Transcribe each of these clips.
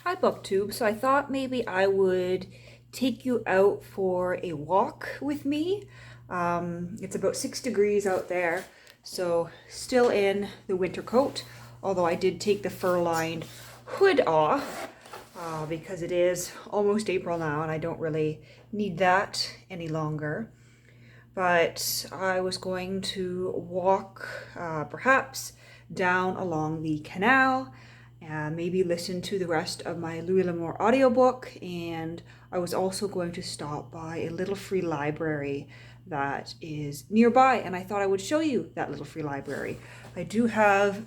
Hi BookTube. So I thought maybe I would take you out for a walk with me. It's about 6 degrees out there, so still in the winter coat, although I did take the fur-lined hood off because it is almost April now and I don't really need that any longer. But I was going to walk perhaps down along the canal, maybe listen to the rest of my Louis L'Amour audiobook, and I was also going to stop by a little free library that is nearby, and I thought I would show you that little free library. I do have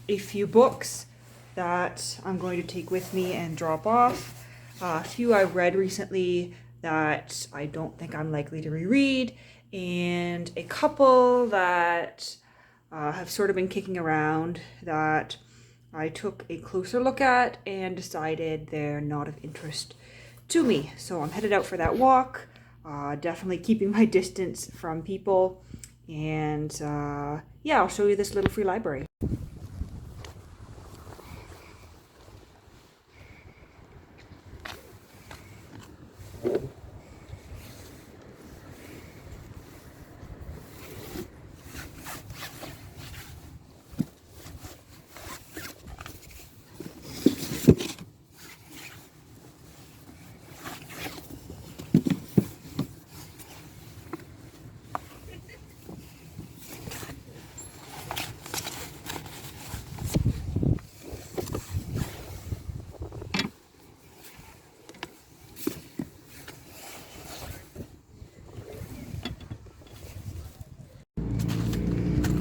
a few books that I'm going to take with me and drop off. A few I've read recently that I don't think I'm likely to reread, and a couple that have sort of been kicking around that I took a closer look at and decided they're not of interest to me. So I'm headed out for that walk, definitely keeping my distance from people, and yeah, I'll show you this little free library.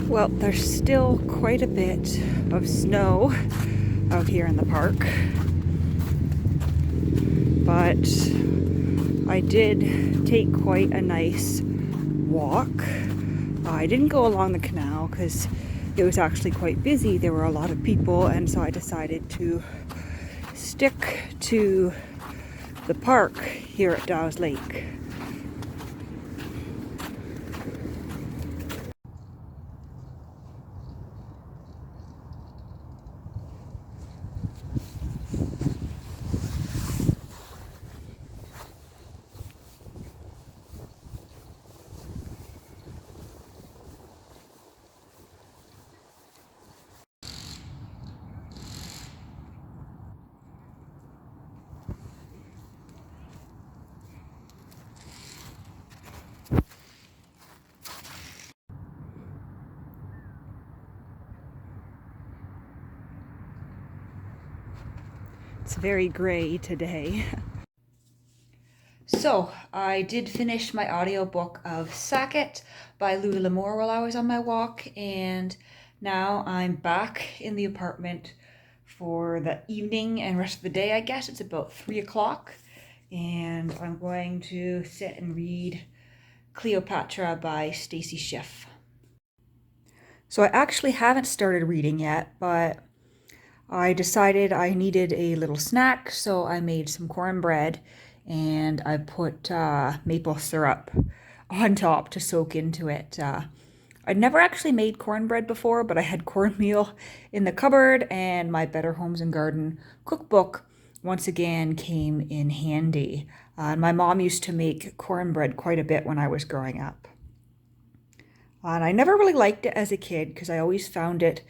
Well, there's still quite a bit of snow out here in the park, but I did take quite a nice walk. I didn't go along the canal because it was actually quite busy. There were a lot of people, and so I decided to stick to the park here at Dow's Lake. It's very gray today. So, I did finish my audiobook of Sackett by Louis L'Amour while I was on my walk, and now I'm back in the apartment for the evening and rest of the day, I guess. It's about 3 o'clock, and I'm going to sit and read Cleopatra by Stacy Schiff. So I actually haven't started reading yet, but I decided I needed a little snack, so I made some cornbread and I put maple syrup on top to soak into it. I'd never actually made cornbread before, but I had cornmeal in the cupboard, and my Better Homes and Garden cookbook once again came in handy. My mom used to make cornbread quite a bit when I was growing up. And I never really liked it as a kid because I always found it,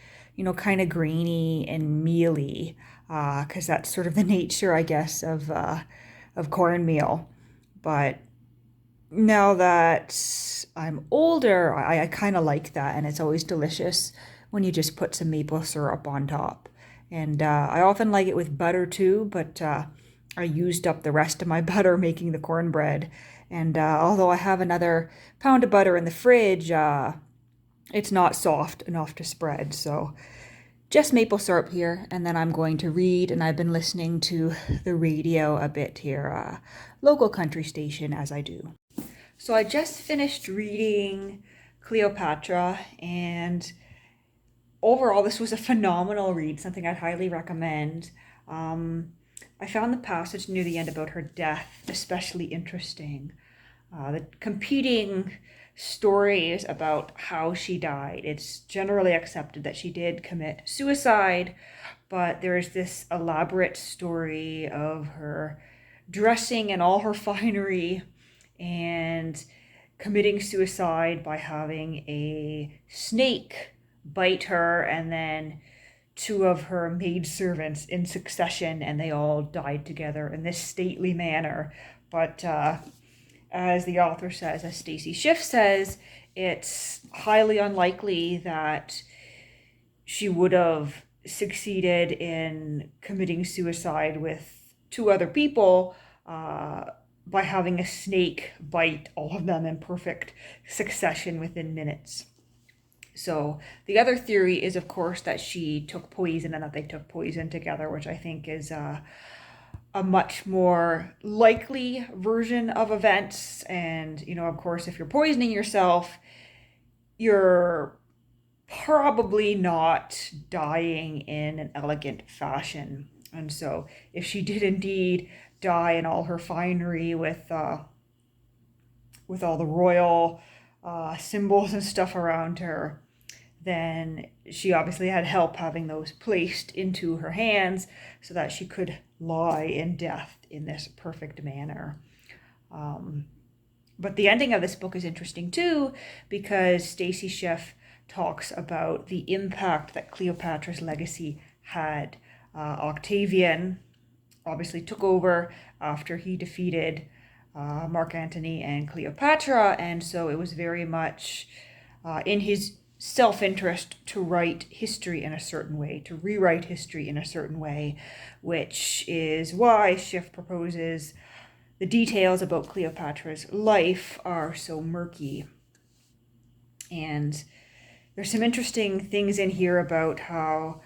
kind of grainy and mealy, because that's sort of the nature, I guess, of cornmeal. But now that I'm older, I kind of like that, and it's always delicious when you just put some maple syrup on top. And I often like it with butter too, but I used up the rest of my butter making the cornbread. And although I have another pound of butter in the fridge, it's not soft enough to spread. So just maple syrup here, and then I'm going to read, and I've been listening to the radio a bit here, local country station as I do. So I just finished reading Cleopatra, and overall this was a phenomenal read, something I'd highly recommend. I found the passage near the end about her death especially interesting. The competing stories about how she died. It's generally accepted that she did commit suicide, but there's this elaborate story of her dressing in all her finery and committing suicide by having a snake bite her, and then two of her maidservants in succession, and they all died together in this stately manner. But as the author says, as Stacy Schiff says, it's highly unlikely that she would have succeeded in committing suicide with two other people by having a snake bite all of them in perfect succession within minutes. So the other theory is, of course, that she took poison and that they took poison together, which I think is a much more likely version of events. And, you know, of course, if you're poisoning yourself, you're probably not dying in an elegant fashion. And so if she did indeed die in all her finery with all the royal symbols and stuff around her, then she obviously had help having those placed into her hands so that she could lie in death in this perfect manner. But the ending of this book is interesting too, because Stacy Schiff talks about the impact that Cleopatra's legacy had. Octavian obviously took over after he defeated Mark Antony and Cleopatra, and so it was very much in his self-interest to write history in a certain way, to rewrite history in a certain way, which is why Schiff proposes the details about Cleopatra's life are so murky. And there's some interesting things in here about how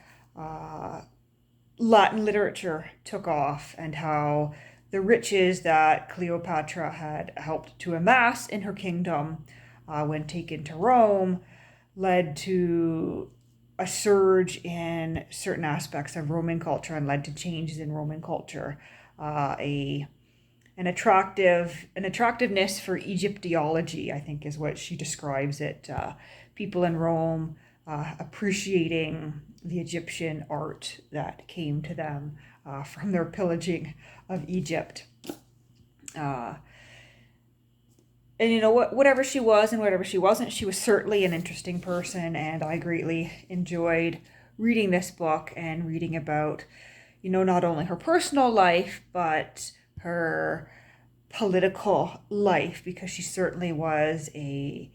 Latin literature took off and how the riches that Cleopatra had helped to amass in her kingdom when taken to Rome led to a surge in certain aspects of Roman culture and led to changes in Roman culture. An attractiveness for Egyptology, I think is what she describes it. People in Rome appreciating the Egyptian art that came to them from their pillaging of Egypt. And, you know, whatever she was and whatever she wasn't, she was certainly an interesting person, and I greatly enjoyed reading this book and reading about, you know, not only her personal life, but her political life, because she certainly was a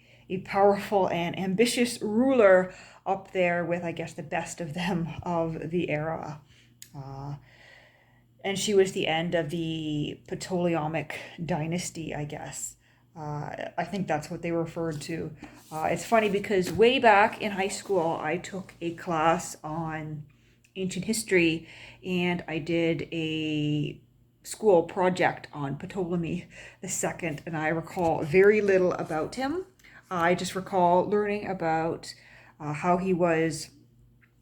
powerful and ambitious ruler up there with, I guess, the best of them of the era. And she was the end of the Ptolemaic dynasty, I guess. I think that's what they referred to. It's funny because way back in high school, I took a class on ancient history, and I did a school project on Ptolemy II, and I recall very little about him. I just recall learning about how he was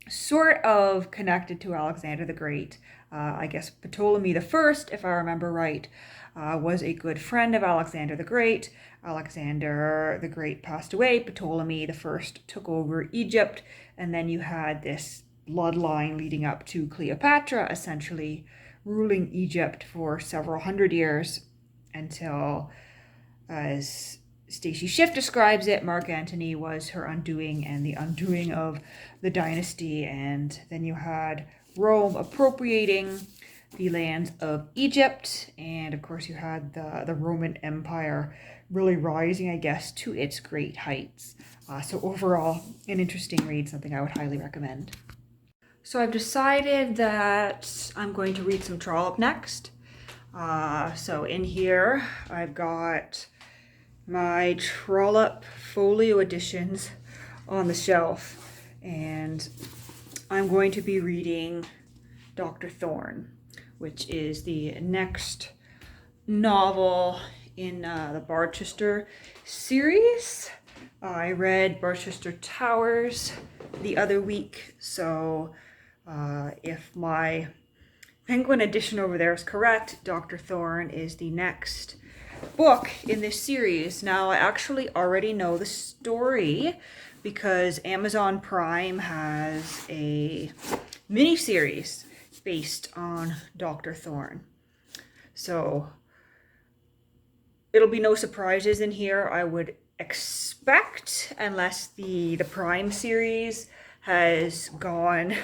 sort of connected to Alexander the Great. I guess Ptolemy I, if I remember right, was a good friend of Alexander the Great. Alexander the Great passed away. Ptolemy I took over Egypt, and then you had this bloodline leading up to Cleopatra, essentially ruling Egypt for several hundred years until, as Stacy Schiff describes it, Mark Antony was her undoing and the undoing of the dynasty. And then you had Rome appropriating the lands of Egypt, and of course you had the Roman Empire really rising, I guess, to its great heights. So overall, an interesting read, something I would highly recommend. So I've decided that I'm going to read some Trollope next. So in here, I've got my Trollope folio editions on the shelf, and I'm going to be reading Dr. Thorne, which is the next novel in the Barchester series. I read Barchester Towers the other week, so if my Penguin edition over there is correct, Dr. Thorne is the next book in this series. Now, I actually already know the story because Amazon Prime has a mini-series based on Dr. Thorne. So it'll be no surprises in here, I would expect, unless the Prime series has gone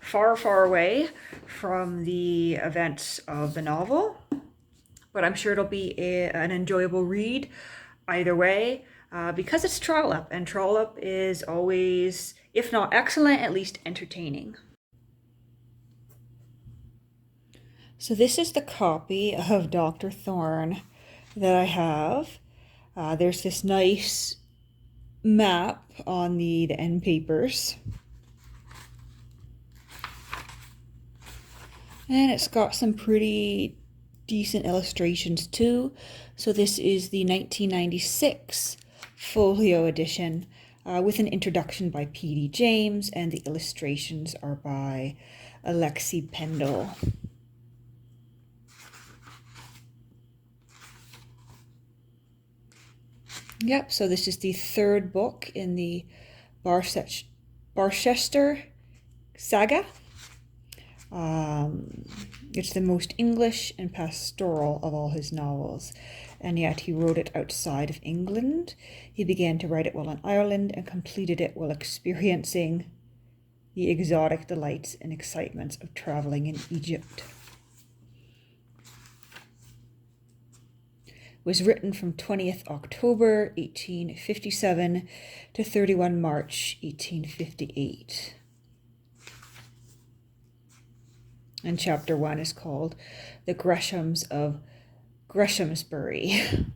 far, far away from the events of the novel. But I'm sure it'll be an enjoyable read either way, because it's Trollope, and Trollope is always, if not excellent, at least entertaining. So this is the copy of Dr. Thorne that I have. There's this nice map on the end papers. And it's got some pretty decent illustrations too. So this is the 1996 folio edition with an introduction by P.D. James, and the illustrations are by Alexi Pendle. Yep, so this is the third book in the Barchester saga. It's the most English and pastoral of all his novels, and yet he wrote it outside of England. He began to write it while in Ireland and completed it while experiencing the exotic delights and excitements of traveling in Egypt. Was written from 20th October 1857 to 31 March 1858. And chapter 1 is called The Greshams of Greshamsbury.